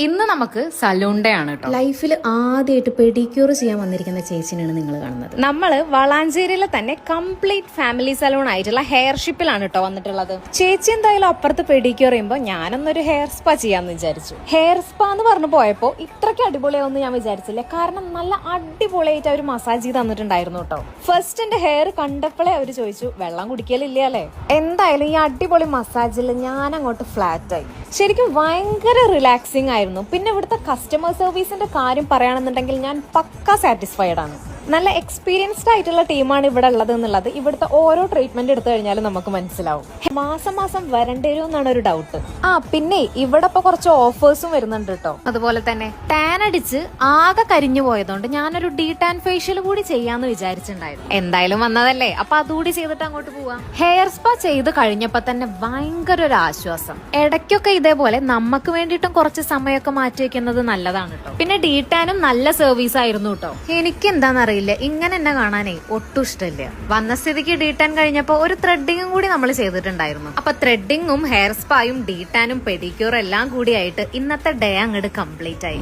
ഇന്ന് നമുക്ക് salon day ആണ് കേട്ടോ. ലൈഫിൽ ആദ്യമായിട്ട് പെഡിക്യൂർ ചെയ്യാൻ വന്നിരിക്കുന്ന ചേച്ചിനെയാണ് നിങ്ങൾ കാണുന്നത്. നമ്മള് വളാഞ്ചേരിയിലെ തന്നെ കംപ്ലീറ്റ് ഫാമിലി സലൂൺ ആയിട്ടുള്ള ഹെയർ ഷിപ്പിലാണ് കേട്ടോ വന്നിട്ടുള്ളത്. ചേച്ചി എന്തായാലും അപ്പുറത്ത് പെഡിക്യൂർ ചെയ്യുമ്പോൾ ഞാനൊന്നൊരു ഹെയർ സ്പാ ചെയ്യാന്ന് വിചാരിച്ചു. ഹെയർ സ്പാ എന്ന് പറഞ്ഞു പോയപ്പോ ഇത്രയ്ക്ക് അടിപൊളിയാവെന്ന് ഞാൻ വിചാരിച്ചില്ല. കാരണം നല്ല അടിപൊളിയായിട്ട് അവർ മസാജ് ചെയ്ത് തന്നിട്ടുണ്ടായിരുന്നു കേട്ടോ. ഫസ്റ്റ് എന്റെ ഹെയർ കണ്ടപ്പോഴേ അവര് ചോദിച്ചു വെള്ളം കുടിക്കലില്ല അല്ലേ. എന്തായാലും ഈ അടിപൊളി മസാജിൽ ഞാൻ അങ്ങോട്ട് ഫ്ലാറ്റ് ആയി. ശരിക്കും ഭയങ്കര റിലാക്സിങ് ആയിരുന്നു. പിന്നെ ഇവിടുത്തെ കസ്റ്റമർ സർവീസിന്റെ കാര്യം പറയുകയാണെന്നുണ്ടെങ്കിൽ ഞാൻ പക്ക സാറ്റിസ്ഫൈഡ് ആണ്. നല്ല എക്സ്പീരിയൻസ്ഡ് ആയിട്ടുള്ള ടീമാണ് ഇവിടെ ഉള്ളത് എന്നുള്ളത് ഇവിടുത്തെ ഓരോ ട്രീറ്റ്മെന്റ് എടുത്തു കഴിഞ്ഞാലും നമുക്ക് മനസ്സിലാവും. മാസം മാസം വരേണ്ടി വരും എന്നാണ് ഒരു ഡൗട്ട്. പിന്നെ ഇവിടെ ഇപ്പൊ കുറച്ച് ഓഫേഴ്സും വരുന്നുണ്ട് കേട്ടോ. അതുപോലെ തന്നെ ടാൻ അടിച്ച് ആകെ കരിഞ്ഞു പോയതുകൊണ്ട് ഞാനൊരു ഡീ ടാൻ ഫേഷ്യൽ കൂടി ചെയ്യാന്ന് വിചാരിച്ചിട്ടുണ്ടായിരുന്നു. എന്തായാലും വന്നതല്ലേ, അപ്പൊ അതുകൂടി ചെയ്തിട്ട് അങ്ങോട്ട് പോവാം. ഹെയർ സ്പാ ചെയ്ത് കഴിഞ്ഞപ്പോ തന്നെ ഭയങ്കര ഒരു ആശ്വാസം. ഇടയ്ക്കൊക്കെ ഇതേപോലെ നമുക്ക് വേണ്ടിയിട്ടും കുറച്ച് സമയമൊക്കെ മാറ്റി വെക്കുന്നത് നല്ലതാണ് കേട്ടോ. പിന്നെ ഡീ ടാനും നല്ല സർവീസ് ആയിരുന്നു കേട്ടോ. എനിക്ക് എന്താണെന്നറിയില്ല, ഇങ്ങനെ എന്നെ കാണാനേ ഒട്ടും ഇഷ്ടമില്ല. വന്ന സ്ഥിതിക്ക് ഡീ ടാൻ കഴിഞ്ഞപ്പോ ഒരു ത്രെഡിങ്ങും കൂടി നമ്മൾ ചെയ്തിട്ടുണ്ടായിരുന്നു. അപ്പൊ ത്രെഡിങ്ങും ഹെയർ സ്പായും ഡീ ടാനും പെഡിക്യൂറും എല്ലാം കൂടിയായിട്ട് ഇന്നത്തെ ഡേ അങ്ങോട്ട് കംപ്ലീറ്റ് ആയി.